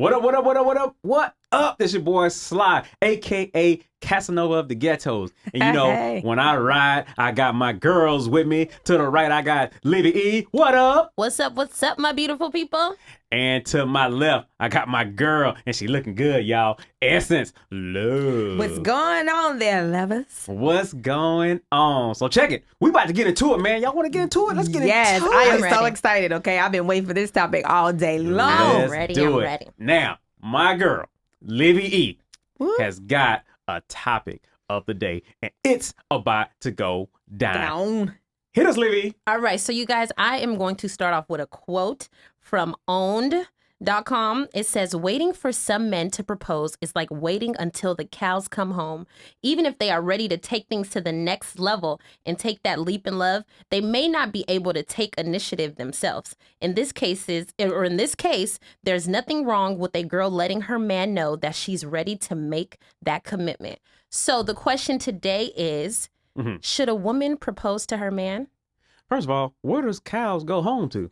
What up, what up, what up, what up, what up? This your boy Sly, a.k.a. Casanova of the Ghettos. And you know, when I ride, I got my girls with me. To the right, I got Livy E. What up? What's up, my beautiful people? And to my left, I got my girl, and she looking good, y'all. Essence Love. What's going on there, lovers? What's going on? So check it. We about to get into it, man. Y'all want to get into it? Let's get into it. Yes, I am ready. so excited, okay? I've been waiting for this topic all day long. Let's ready, do I'm it. ready. Now, my girl, Livy E, Woo. has got a topic of the day, and it's about to go down. Hit us, Livy. All right, so you guys, I am going to start off with a quote from owned.com. It says, waiting for some men to propose is like waiting until the cows come home. Even if they are ready to take things to the next level and take that leap in love, they may not be able to take initiative themselves. In this case, there's nothing wrong with a girl letting her man know that she's ready to make that commitment. So the question today is, should a woman propose to her man? First of all, where does cows go home to?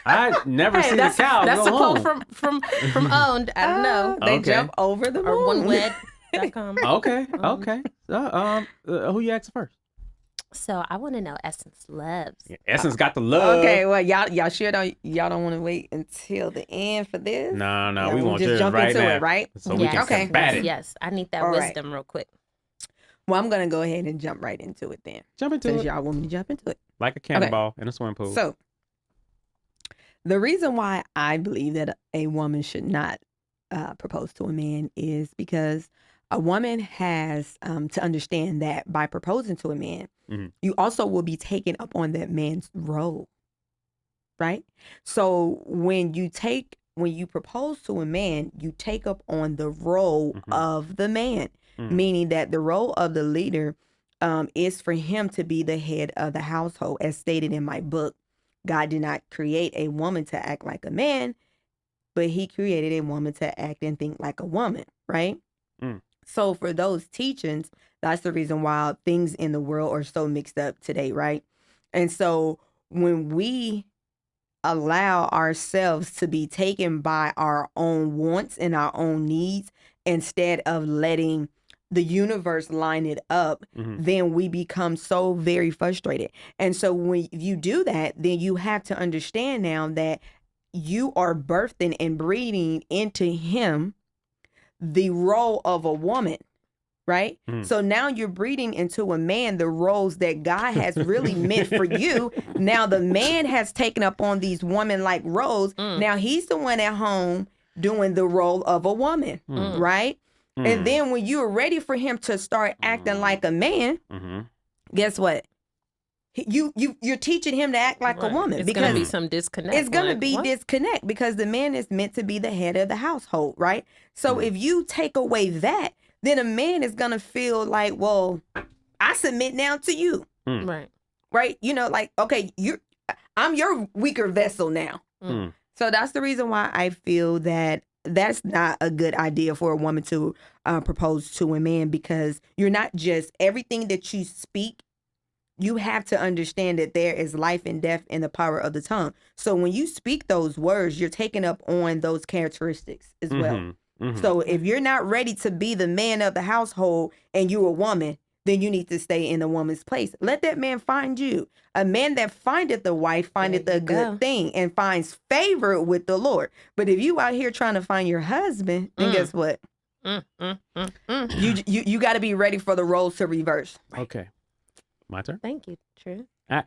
I never seen a cow That's go a home. quote from Owned. I don't know. They Okay. jump over the moon. Or onewed.com. Okay. Who you asking first? So I want to know Essence Loves. Yeah, Essence got the love. Okay, well, y'all sure don't want to wait until the end for this? No, Yeah, we want just yours jump right into now. it, right? So we can Okay. combat it. Yes, I need that All right. wisdom real quick. Well, I'm gonna go ahead and jump right into it then, Jump into since it y'all want me to jump into it. like a cannonball in a swimming pool. So, the reason why I believe that a woman should not propose to a man is because a woman has to understand that by proposing to a man, you also will be taking up on that man's role, right? So when you propose to a man, you take up on the role of the man, meaning that the role of the leader is for him to be the head of the household, as stated in my book. God did not create a woman to act like a man, but he created a woman to act and think like a woman, right? So for those teachings, that's the reason why things in the world are so mixed up today, right? And so when we allow ourselves to be taken by our own wants and our own needs, instead of letting the universe line it up, then we become so very frustrated. And so when you do that, then you have to understand now that you are birthing and breeding into him the role of a woman, right? So now you're breeding into a man the roles that God has really meant for you. Now the man has taken up on these woman-like roles. Now he's the one at home doing the role of a woman, right? And then when you're ready for him to start acting like a man, guess what? You're teaching him to act like a woman. It's because going to be some disconnect. it's going to Like, be what? disconnect because the man is meant to be the head of the household, right? So if you take away that, then a man is going to feel like, well, I submit now to you, Right. right? You know, like, okay, I'm your weaker vessel now. So that's the reason why I feel that that's not a good idea for a woman to propose to a man, because you're not just everything that you speak. You have to understand that there is life and death in the power of the tongue. So when you speak those words, you're taking up on those characteristics as well. So if you're not ready to be the man of the household and you're a woman, then you need to stay in a woman's place. Let that man find you. A man that findeth the wife findeth a good thing and finds favor with the Lord. But if you out here trying to find your husband, then guess what? You got to be ready for the roles to reverse. Okay. My turn. Thank you. True. I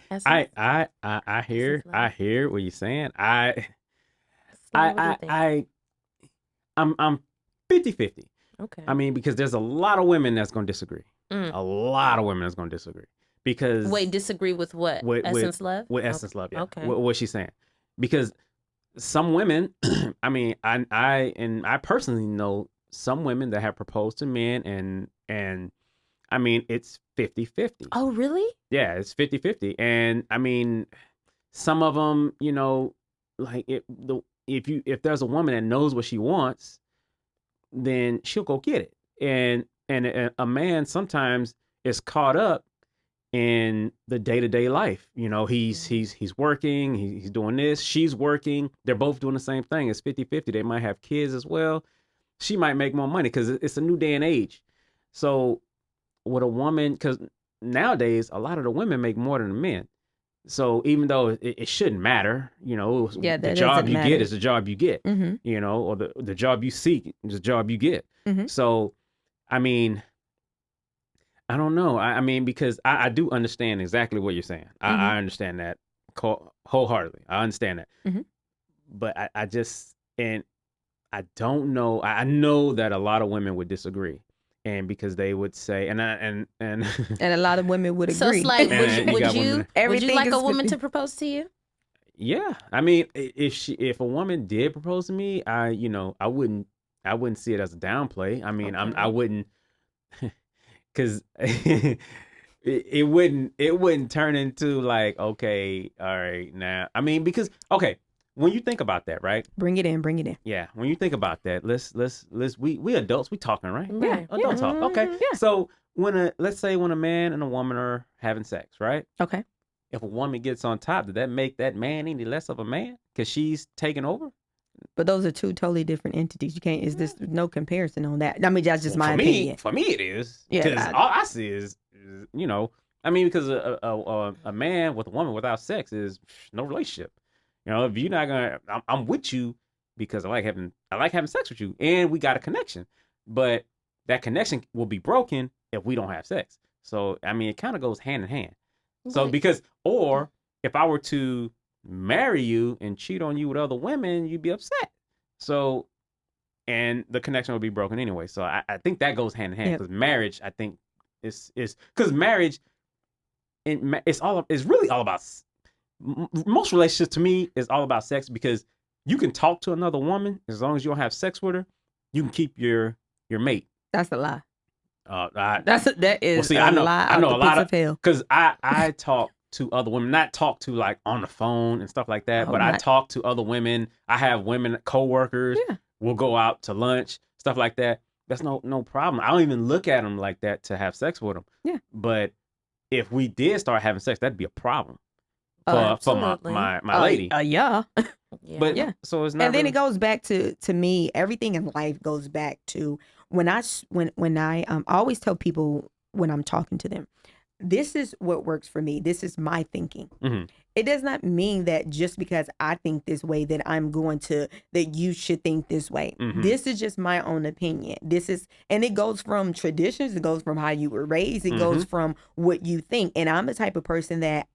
hear what you're saying. I'm 50-50. Okay. I mean, because there's a lot of women that's going to disagree. A lot of women that's going to disagree. Because Wait, disagree with what? Essence Love? With Essence Love, yeah. Okay. What she's saying. Because some women, I mean, I personally know some women that have proposed to men and I mean, it's 50-50. Oh, really? Yeah, it's 50-50. And I mean, some of them, you know, like if there's a woman that knows what she wants, then she'll go get it. And a man sometimes is caught up in the day-to-day life. You know, he's working, he's doing this, she's working. They're both doing the same thing. It's 50-50. They might have kids as well. She might make more money because it's a new day and age. So with a woman, because nowadays a lot of the women make more than the men. So even though it shouldn't matter, you know, the job you get is the job you get, you know, or the job you seek is the job you get. So, I mean, I don't know. I mean, because I do understand exactly what you're saying. I understand that wholeheartedly. I understand that. But I just, and I don't know. I know that a lot of women would disagree. And because they would say, and a lot of women would agree. So it's like, would you like a woman to propose to you? Yeah, I mean, if a woman did propose to me, I wouldn't see it as a downplay. I mean, okay. I wouldn't, because it wouldn't turn into like, okay, all right, now. I mean, because okay. When you think about that, right? Bring it in. Yeah. When you think about that, we adults, we talking, right? Yeah. Adult talk. Okay. Yeah. So let's say when a man and a woman are having sex, right? Okay. If a woman gets on top, did that make that man any less of a man? Because she's taking over? But those are two totally different entities. You can't, there's no comparison on that. I mean, that's just my opinion. For me, it is. Yeah. Because all I see is, you know, I mean, because a man with a woman without sex is no relationship. You know, if you're not gonna, I'm with you because I like having sex with you, and we got a connection. But that connection will be broken if we don't have sex. So I mean, it kind of goes hand in hand. So or if I were to marry you and cheat on you with other women, you'd be upset. So, and the connection would be broken anyway. So I think that goes hand in hand because marriage, I think, is because marriage, it's really all about. Most relationships to me is all about sex because you can talk to another woman as long as you don't have sex with her. You can keep your mate. That's a lie. That is a lie. I know a lot of because I talk to other women, not talk to like on the phone and stuff like that, but I talk to other women. I have women coworkers. Yeah. We'll go out to lunch, stuff like that. That's no problem. I don't even look at them like that to have sex with them. Yeah. But if we did start having sex, that'd be a problem. For my lady. Yeah. But so it's not. And then it goes back to me, everything in life goes back to when I always tell people when I'm talking to them, this is what works for me. This is my thinking. It does not mean that just because I think this way that that you should think this way. This is just my own opinion. And it goes from traditions. It goes from how you were raised. It goes from what you think. And I'm the type of person that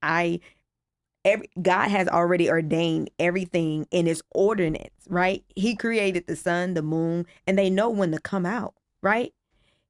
God has already ordained everything in his ordinance, right? He created the sun, the moon, and they know when to come out, right?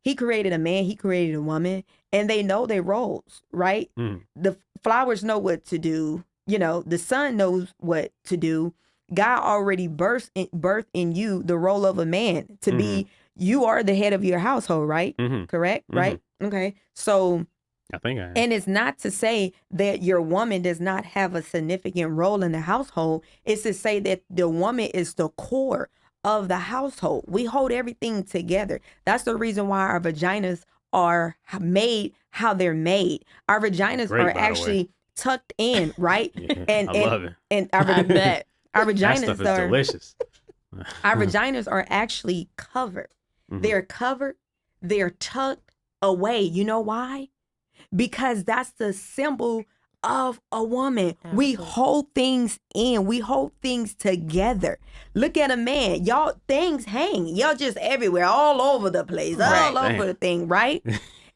He created a man, he created a woman, and they know their roles, right? The flowers know what to do. You know, the sun knows what to do. God already birthed in you the role of a man to be, you are the head of your household, right? Correct? Right? Okay. So I think I am. And it's not to say that your woman does not have a significant role in the household. It's to say that the woman is the core of the household. We hold everything together. That's the reason why our vaginas are made how they're made. Our vaginas are actually tucked in, right? I love it. And our vaginas that stuff is delicious. Our vaginas are actually covered. They're covered. They're tucked away. You know why? Because that's the symbol of a woman. Absolutely. We hold things in. We hold things together. Look at a man. Y'all, things hang. Y'all just everywhere, all over the place, all over the thing, right?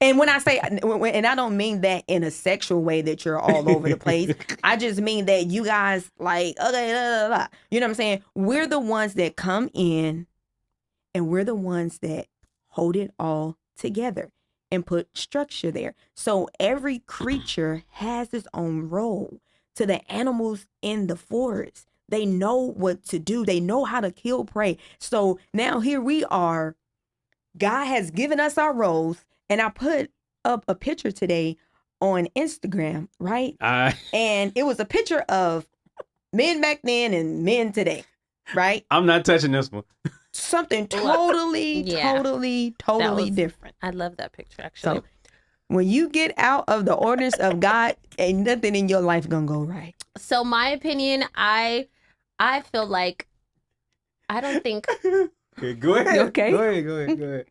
And when I say, and I don't mean that in a sexual way that you're all over the place. I just mean that you guys like, okay, blah, blah, blah. You know what I'm saying? We're the ones that come in and we're the ones that hold it all together and put structure there. So every creature has its own role. To the animals in the forest, they know what to do. They know how to kill prey. So now here we are. God has given us our roles. And I put up a picture today on Instagram, right? And it was a picture of men back then and men today, right? I'm not touching this one. Something totally different. I love that picture, actually. When you get out of the ordinance of God, ain't nothing in your life gonna go right. So my opinion, I feel like I don't think Okay, go ahead. You okay? Go ahead.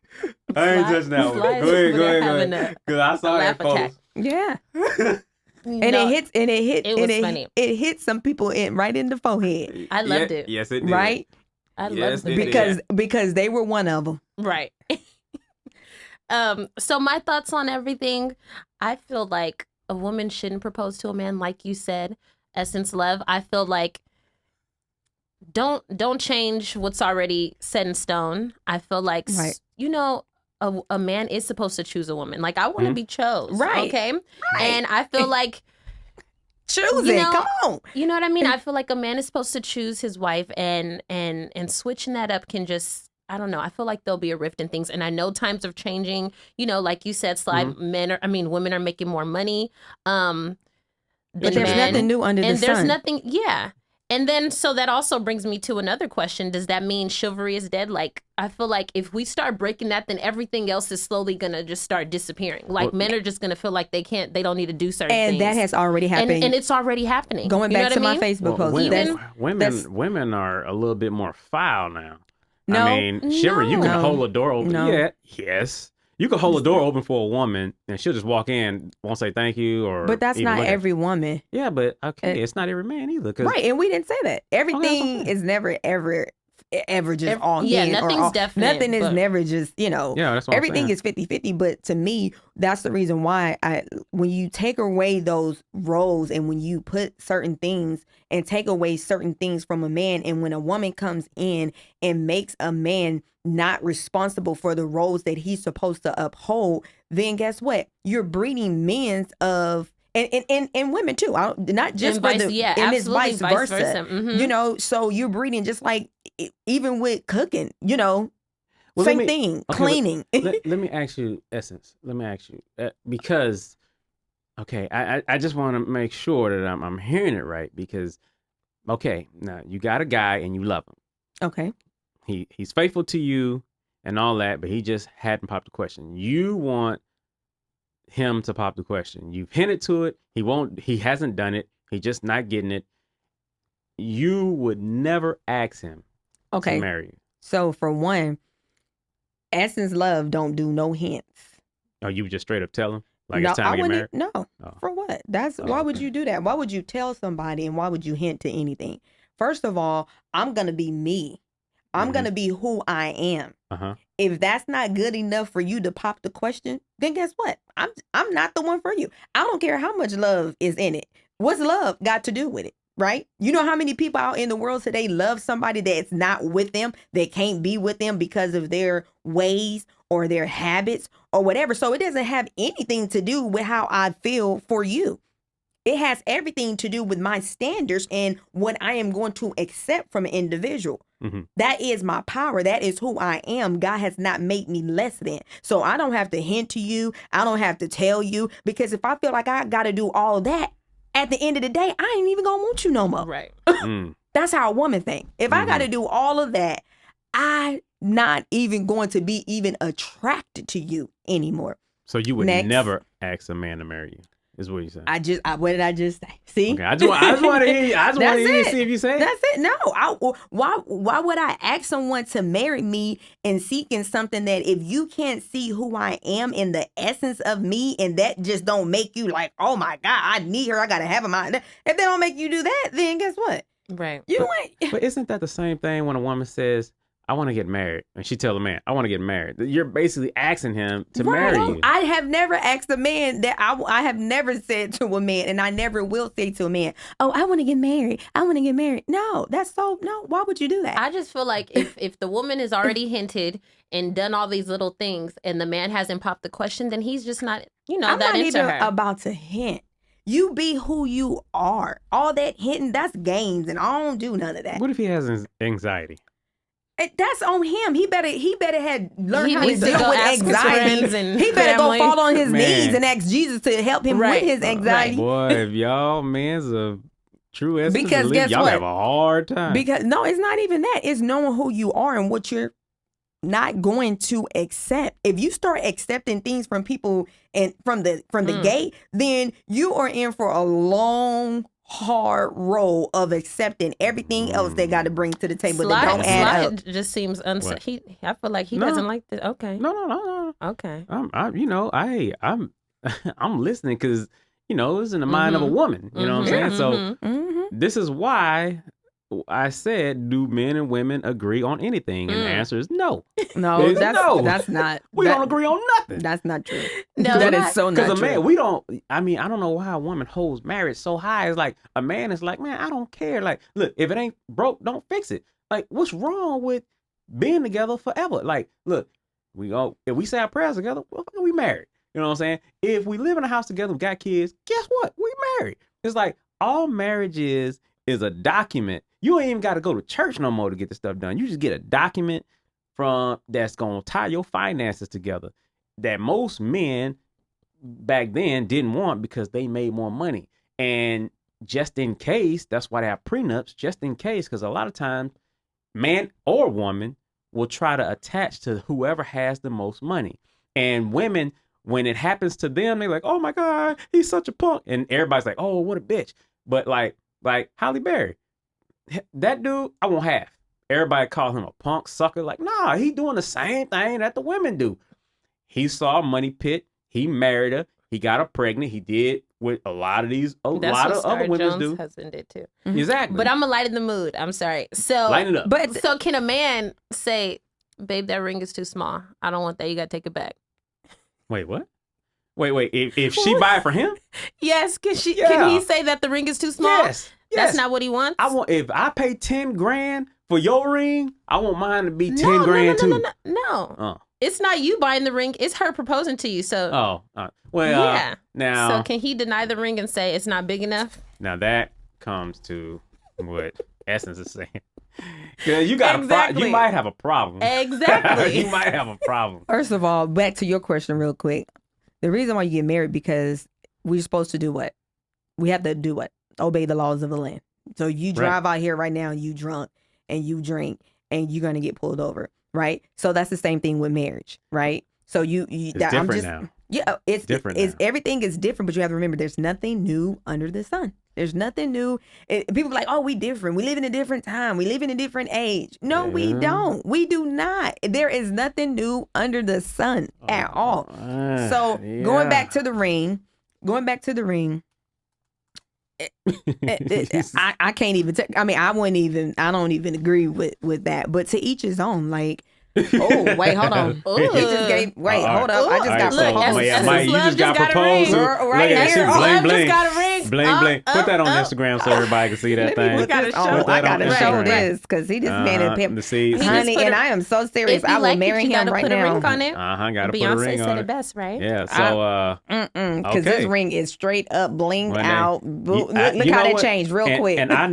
I ain't touching that one. Sly Go ahead. over there having Because I saw that laugh attack. post. Yeah. you And know, it was funny. It hit some people right in the forehead. I loved it. Yes, it did. Right? I Yes, loved it it did. Because they were one of them. Right. So my thoughts on everything, I feel like a woman shouldn't propose to a man, like you said, essence love. I feel like don't change what's already set in stone. I feel like Right. a man is supposed to choose a woman. Like I want to be chose. Right. Okay. Right. And I feel like Choose You it. know, Come on. you know what I mean? I feel like a man is supposed to choose his wife, and switching that up can just, I don't know. I feel like there'll be a rift in things. And I know times are changing. You know, like you said, Sly, women are making more money. But there's nothing new under the and sun. there's nothing, yeah. And then, so that also brings me to another question. Does that mean chivalry is dead? Like, I feel like if we start breaking that, then everything else is slowly going to just start disappearing. Like, men are just going to feel like they don't need to do certain things. And that has already happened. And it's already happening. Going You know back what to I my mean? Facebook post. Women are a little bit more foul now. No. I mean, chivalry, you can No. hold a door open. No. Yeah, yes. You can hold a door open for a woman and she'll just walk in, won't say thank you or. But that's even not look at every woman. you. Yeah, but okay, it's not every man either. 'Cause Right. And we didn't say that. Everything okay. is never, ever just all yeah, men. nothing's or all, definite, Nothing is but- never just, Yeah, that's what I'm everything saying. is 50-50. But to me, that's the reason why when you take away those roles and when you put certain things and take away certain things from a man, and when a woman comes in and makes a man not responsible for the roles that he's supposed to uphold, then guess what? You're breeding men of and women too. Not just And for vice- the yeah, and it's absolutely vice vice versa. versa. Mhm. You know, so you're breeding just like even with cooking. You know, Well, same let me- thing. okay, but Cleaning. let me ask you, Essence. Let me ask you because, okay, I just want to make sure that I'm hearing it right because, okay, now you got a guy and you love him. Okay. He's faithful to you and all that, but he just hadn't popped the question. You want him to pop the question. You've hinted to it. He hasn't done it. He just not getting it. You would never ask him Okay. to marry you. So for one, Essence Love don't do no hints. Or you would just straight up tell him like no, it's time to get married. No. Oh. For what? Why would okay. you do that? Why would you tell somebody and why would you hint to anything? First of all, I'm gonna be me. I'm gonna be who I am. If that's not good enough for you to pop the question, then guess what? I'm not the one for you. I don't care how much love is in it. What's love got to do with it? Right? You know how many people out in the world today love somebody that's not with them, that can't be with them because of their ways or their habits or whatever. So it doesn't have anything to do with how I feel for you. It has everything to do with my standards and what I am going to accept from an individual. That is my power. That is who I am. God has not made me less than. So I don't have to hint to you. I don't have to tell you, because if I feel like I got to do all that, at the end of the day, I ain't even going to want you no more. Right. That's how a woman think. If I got to do all of that, I'm not even going to be even attracted to you anymore. So you would Next. never ask a man to marry you, is what you said. What did I just say? See? Okay, I just want to hear you. I just want to hear you That's see if you say it. That's it. No, why would I ask someone to marry me and seeking something that if you can't see who I am in the essence of me, and that just don't make you like, oh my God, I need her, I gotta have her. If they don't make you do that, then guess what? Right. You ain't. But isn't that the same thing when a woman says, I want to get married, and she tell a man, I want to get married? You're basically asking him to marry you. I have never asked a man that. I have never said to a man, and I never will say to a man, oh, I want to get married. I want to get married. No, why would you do that? I just feel like if the woman has already hinted and done all these little things and the man hasn't popped the question, then he's just not, I'm that not into even her. about to hint. You be who you are. All that hinting, that's games, and I don't do none of that. What if he has anxiety? That's on him. He better had learned He how to needs to deal go with ask his anxiety. friends and He better family. go fall on his Man. knees and ask Jesus to help him Right. with his anxiety. Boy, if y'all men's a true essence, Because guess y'all what? have a hard time. Because no, it's not even that. It's knowing who you are and what you're not going to accept. If you start accepting things from people and from the gate, then you are in for a long, hard road of accepting everything else they got to bring to the table that don't add up. Slide just seems I feel like he No. doesn't like this. Okay. No. Okay. I'm I'm listening because it's in the mind of a woman. You know what I'm saying? So this is why I said, do men and women agree on anything? And the answer is no. No, no. That's not. We don't agree on nothing. That's not true. No, that is so not true. Because a man, we don't. I mean, I don't know why a woman holds marriage so high. It's like a man is like, man, I don't care. Like, look, if it ain't broke, don't fix it. Like, what's wrong with being together forever? Like, look, if we say our prayers together, well, we married. You know what I'm saying? If we live in a house together, we got kids, guess what? We married. It's like all marriage is a document. You ain't even got to go to church no more to get this stuff done. You just get a document that's gonna tie your finances together that most men back then didn't want because they made more money. And just in case, that's why they have prenups, just in case, because a lot of times man or woman will try to attach to whoever has the most money. And women, when it happens to them, they're like, oh my God, he's such a punk. And everybody's like, oh, what a bitch. But like Halle Berry, that dude, I won't have. Everybody calls him a punk sucker. Like, nah, he doing the same thing that the women do. He saw a money pit. He married her. He got her pregnant. He did what a lot of other women do. Husband did too. Exactly. But I'm gonna lighten the mood. I'm sorry. So lighten it up. But so can a man say, babe, that ring is too small. I don't want that. You gotta take it back. Wait, what? Wait. If she buy it for him? Yes. Can he say that the ring is too small? Yes. That's not what he wants? If I pay 10 grand for your ring, I want mine to be 10 grand too. No. Oh. It's not you buying the ring. It's her proposing to you. So. Well, now. So can he deny the ring and say it's not big enough? Now that comes to what Essence is saying. Because you got you might have a problem. Exactly. You might have a problem. First of all, back to your question real quick. The reason why you get married because we're supposed to do what? We have to do what? Obey the laws of the land. So you drive out here right now and you drunk and you drink and you're gonna get pulled over, right? So that's the same thing with marriage, right? So it's different now. Yeah, it's different. Everything is different, but you have to remember there's nothing new under the sun. There's nothing new. People are like, oh, we different. We live in a different time. We live in a different age. No, we don't. We do not. There is nothing new under the sun at all. So going back to the ring, I can't even. I don't even agree with that. But to each his own. Like, oh wait, hold on. Hold up. I just got proposed. Mike, you just got proposed. Right here. Bling. Got a ring. Bling. Put that on Instagram so everybody can see that thing. I gotta show this because he just made it pimp. Honey, and I am so serious. I will marry him right now. Gotta put a ring on it. Beyonce said it best, right? Yeah. So because this ring is straight up blinged out. Look how that changed real quick. And I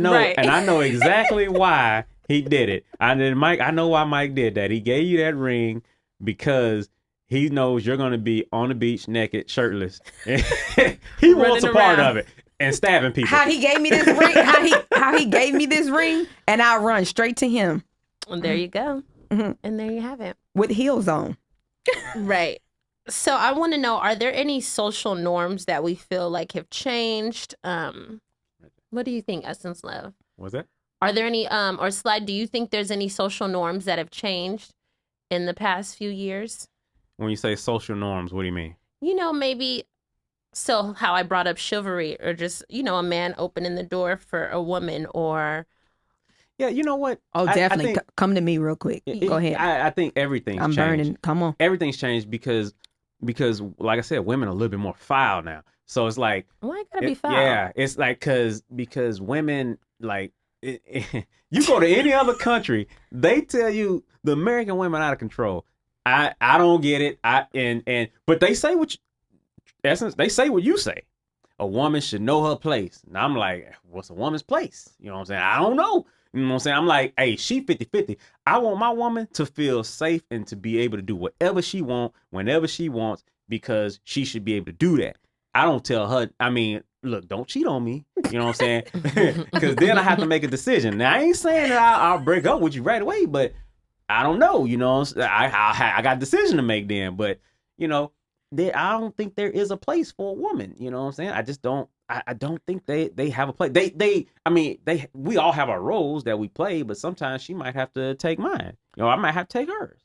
know exactly why he did it. I know why Mike did that. He gave you that ring because he knows you're going to be on the beach naked, shirtless. He wants a part of it and stabbing people. How he gave me this ring? How he gave me this ring, and I run straight to him. And there you go. Mm-hmm. And there you have it. With heels on. Right. So I want to know, are there any social norms that we feel like have changed? What do you think, Essence Love? What's that? Are there any, or Slide, do you think there's any social norms that have changed in the past few years? When you say social norms, what do you mean? Maybe, so how I brought up chivalry or just, a man opening the door for a woman or. Yeah, you know what? Oh, definitely. Come to me real quick. Go ahead. I think everything's changed. I'm burning. Come on. Everything's changed because, like I said, women are a little bit more foul now. So it's like. Why gotta be foul? Yeah, it's like because women, like, you go to any other country, they tell you the American women out of control. I don't get it. But they say they say what you say. A woman should know her place. And I'm like, what's a woman's place? You know what I'm saying? I don't know. You know what I'm saying? I'm like, hey, she 50-50. I want my woman to feel safe and to be able to do whatever she wants, whenever she wants, because she should be able to do that. I don't tell her, look, don't cheat on me. You know what I'm saying? Because then I have to make a decision. Now, I ain't saying that I'll break up with you right away, but I don't know. I got a decision to make then, but I don't think there is a place for a woman. You know what I'm saying? I just don't. I don't think they have a place. We all have our roles that we play, but sometimes she might have to take mine. I might have to take hers.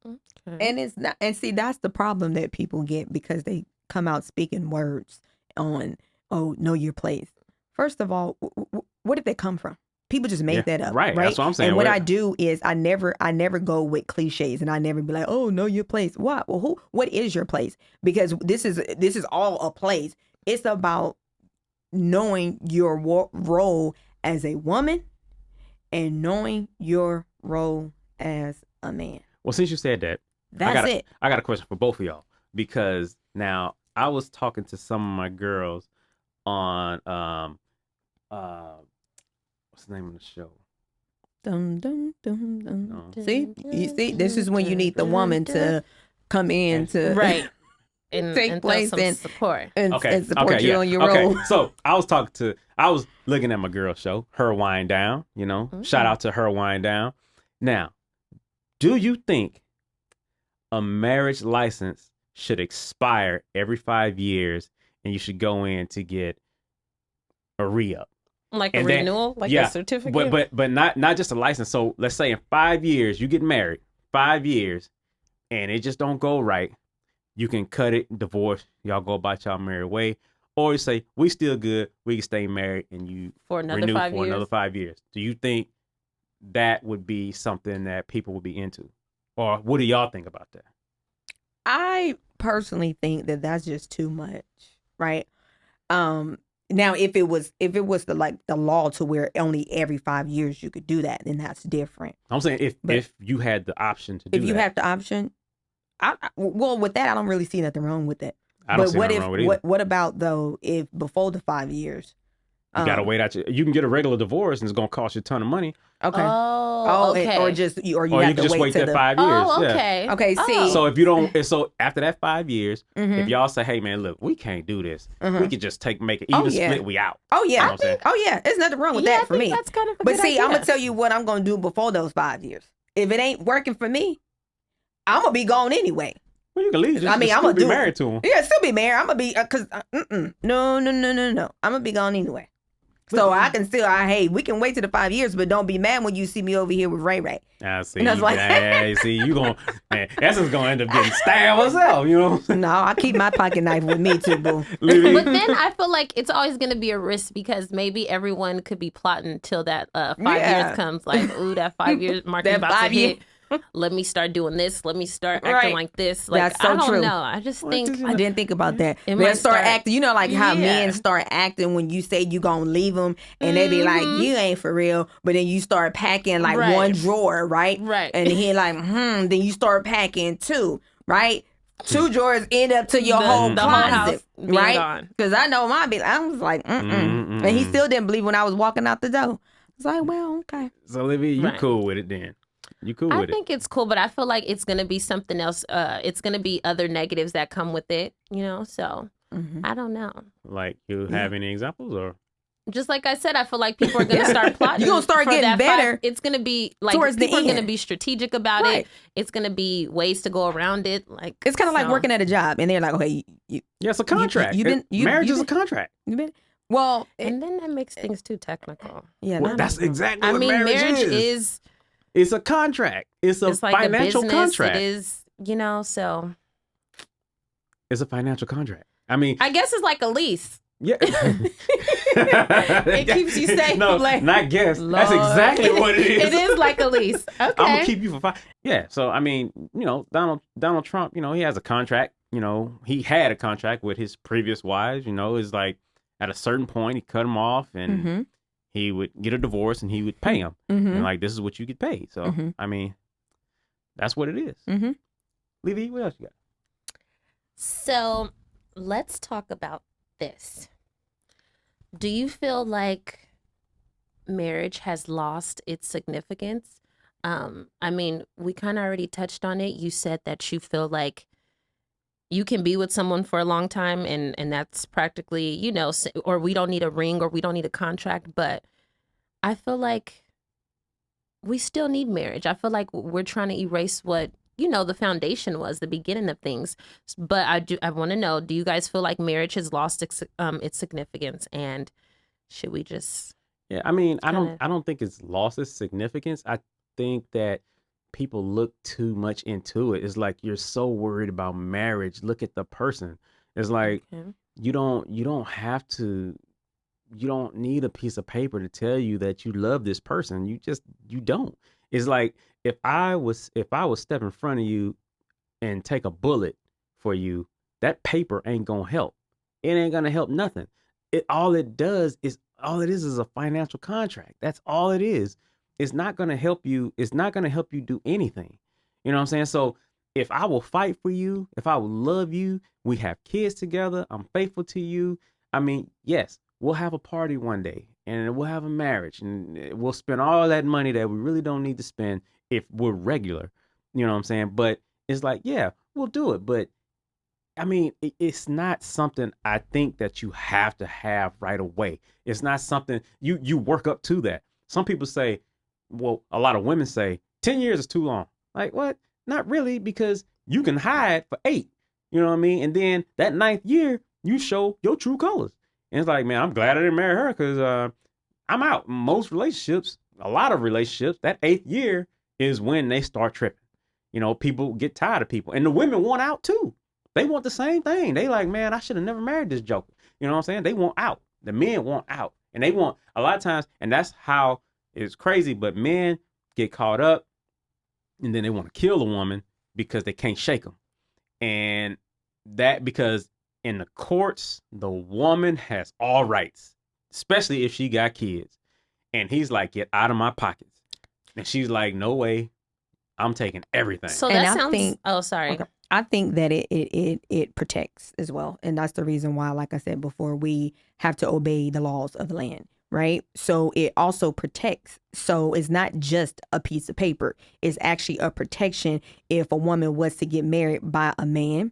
Okay. And it's not, and see, that's the problem that people get because they come out speaking words on, oh, know your place. First of all, where did that come from? People just made that up, right? That's what I'm saying. And what I do is I never go with cliches, and I never be like, oh, know your place. What? Well, what is your place? Because this is all a place. It's about knowing your role as a woman and knowing your role as a man. Well, since you said that, That's it. I got a question for both of y'all, because now I was talking to some of my girls on what's the name of the show? Dum, dum, dum, dum. See, this is when you need the woman to come in to right and take place and support and support you on your role. So I was looking at my girl show, Her Wind Down. Shout out to Her Wind Down. Now, do you think a marriage license should expire every 5 years and you should go in to get a re-up? Like a renewal? Like a certificate? But not just a license. So let's say in 5 years, you get married, 5 years, and it just don't go right. You can cut it, divorce, y'all go about y'all merry way. Or you say, we still good, we can stay married, and you for another renew 5 for years? another 5 years. Do you think that would be something that people would be into? Or what do y'all think about that? I personally think that that's just too much, right? Now, if it was the law to where only every 5 years you could do that, then that's different. I'm saying if you had the option to do that. If you have the option, well, with that, I don't really see nothing wrong with it. I don't see nothing wrong with it either. What about though if before the 5 years? You gotta wait out. You can get a regular divorce, and it's gonna cost you a ton of money. Okay. Okay. Or you have can to just wait that 5 years. Oh, okay. Yeah. Okay. See. So if you don't, so after that 5 years, Mm-hmm. if y'all say, "Hey man, look, we can't do this. Mhm. We could just make it even split. We out." Oh yeah. You know what I'm saying? Oh yeah. There's nothing wrong with Yeah, that I for think me. that's kind of a But good see, idea. I'm gonna tell you what I'm gonna do before those 5 years. If it ain't working for me, I'm gonna be gone anyway. Well, you can leave. I'm still gonna be married to him. Yeah, still be married. I'm gonna be because no. I'm gonna be gone anyway. So I can still, hey, we can wait till the 5 years, but don't be mad when you see me over here with Ray Ray. I see. And I was like, you see, you gonna, man, Essence gonna end up getting stabbed herself, you know? No, I keep my pocket knife with me too, boo. But then I feel like it's always going to be a risk because maybe everyone could be plotting till that 5 years comes. Like, ooh, that 5 years mark is about to hit. Let me start doing this. Let me start acting like this. Like, That's so I don't true. know. I just think I didn't think about that. It They'll might start start- acting. You know, like how Yeah. men start acting when you say you gonna leave them, and they be like, "You ain't for real," but then you start packing like Right. one drawer, right? Right. And he like, Then you start packing two, right? 2 drawers end up to your The- whole the whole closet, house being right? gone. Because I know I was like, and he still didn't believe when I was walking out the door. I was like, well, okay. So, Olivia, you Right. cool with it then? You cool I with it? think it's cool, but I feel like it's going to be something else. It's going to be other negatives that come with it, so I don't know. Like, you have any examples or? Just like I said, I feel like people are going to start plotting. You're gonna start for getting that better It's going to be like towards the people are going to end. be strategic about Right. it. It's going to be ways to go around it. Like It's kind of like so. working at a job, and they're like, okay, you Yeah, it's a contract. you Marriage you is a contract. been, well, And then that makes things too technical. yeah, Well, not- that's exactly I what mean, marriage is It's a contract. It's a like financial a business. contract. It is, so It's a financial contract. I mean, I guess it's like a lease. yeah. It keeps you safe. No, like, not guess. Lord. That's exactly what it is. It is like a lease. Okay. I'm gonna keep you for 5. Yeah. So I mean, Donald Trump. He has a contract. He had a contract with his previous wives. It's like at a certain point he cut them off and Mhm. he would get a divorce and he would pay them. Mhm. And like this is what you get paid. So Mhm. I mean, that's what it is. Mhm. Levy, what else you got? So let's talk about this. Do you feel like marriage has lost its significance? I mean, we kind of already touched on it. You said that you feel like you can be with someone for a long time and that's practically, or we don't need a ring or we don't need a contract. But I feel like we still need marriage. I feel like we're trying to erase what, the foundation was, the beginning of things. But I want to know, do you guys feel like marriage has lost its significance, and should we just? Yeah, I mean, I kinda- don't think it's lost its significance. I think that people look too much into it. It's like you're so worried about marriage. Look at the person. It's like Okay. you don't have to. You don't need a piece of paper to tell you that you love this person. You don't. It's like if I was step in front of you and take a bullet for you, that paper ain't gonna help. It ain't gonna help nothing. All it is a financial contract. That's all it is. It's not gonna help you. It's not gonna help you do anything. You know what I'm saying? So if I will fight for you, if I will love you, we have kids together, I'm faithful to you. I mean, yes, we'll have a party one day and we'll have a marriage and we'll spend all that money that we really don't need to spend if we're regular. You know what I'm saying? But it's like, yeah, we'll do it. But I mean, it's not something I think that you have to have right away. It's not something you work up to that. Some people say, well, a lot of women say 10 years is too long. Like, what? Not really, because you can hide for 8. You know what I mean? And then that 9th year, you show your true colors. And it's like, man, I'm glad I didn't marry her because I'm out. Most relationships, a lot of relationships, that 8th year is when they start tripping. You know, people get tired of people. And the women want out too. They want the same thing. They like, man, I should have never married this joker. You know what I'm saying? They want out. The men want out. And they want, a lot of times, and that's how it's crazy, but men get caught up and then they want to kill a woman because they can't shake them. And that because in the courts, the woman has all rights, especially if she got kids. And he's like, get out of my pockets. And she's like, no way. I'm taking everything. So And that I sounds. think- Oh, sorry. Okay. I think that it protects as well. And that's the reason why, like I said before, we have to obey the laws of the land, right? So it also protects. So it's not just a piece of paper. It's actually a protection if a woman was to get married by a man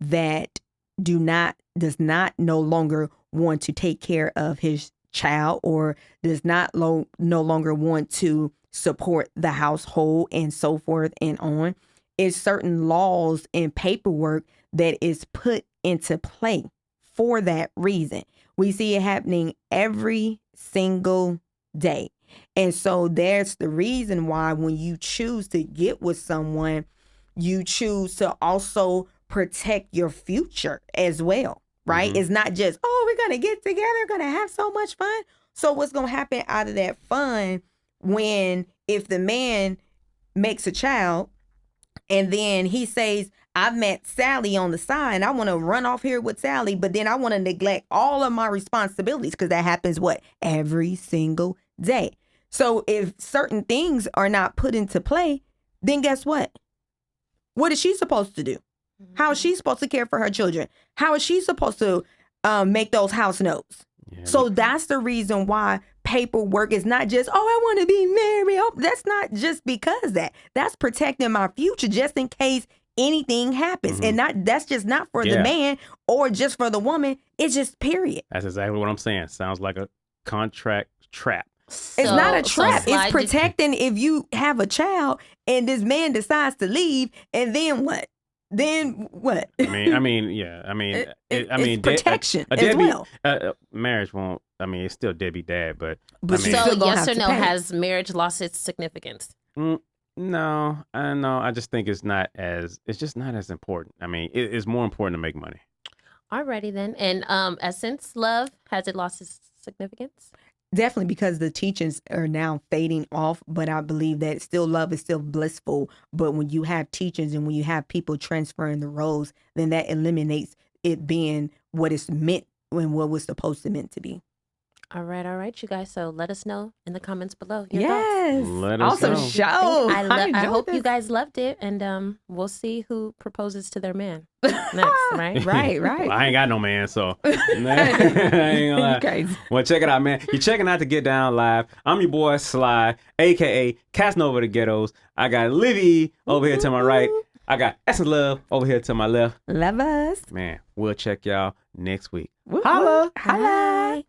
that does not no longer want to take care of his child or does not no longer want to support the household and so forth and on. Is certain laws and paperwork that is put into play for that reason. We see it happening every single day. And so that's the reason why when you choose to get with someone, you choose to also protect your future as well, right? Mhm. It's not just, oh, we're going to get together, going to have so much fun. So what's going to happen out of that fun if the man makes a child and then he says, I met Sally on the side. I want to run off here with Sally, but then I want to neglect all of my responsibilities because that happens every single day. So if certain things are not put into play, then guess what? What is she supposed to do? How is she supposed to care for her children? How is she supposed to make those house notes? Yeah, So that's the reason why paperwork is not just, oh, I want to be married. Oh, that's not just because that's protecting my future just in case anything happens. Mhm. And that's just not for Yeah. the man or just for the woman. It's just period. that's exactly what I'm saying. Sounds like a contract trap. It's not a trap. Slide, It's protecting if you have a child and this man decides to leave and then what? Then what? I mean, yeah. I mean, It's protection as deadbeat, well. marriage won't. I mean, it's still deadbeat dad, but But I mean, you So still gonna yes have or to no, pay. has marriage lost its significance? no. I just think it's just not as important. I mean, it's more important to make money. Alrighty then. And essence, love, has it lost its significance? Definitely, because the teachings are now fading off, but I believe that still love is still blissful. But when you have teachings and when you have people transferring the roles, then that eliminates it being what it's meant and what was supposed to meant to be. All right, you guys. So let us know in the comments below. Your thoughts. Yes, Let us awesome know. show. I enjoyed hope you this. guys loved it, and we'll see who proposes to their man next, right? Right. Well, I ain't got no man, so I ain't gonna lie. Crazy. Well, check it out, man. You're checking out the Get Down Live. I'm your boy Sly, aka Casanova the Ghettos. I got Livy over here to my right. I got Essence Love over here to my left. Love us. Man, we'll check y'all next week. Woo, Holla. woo. Holla.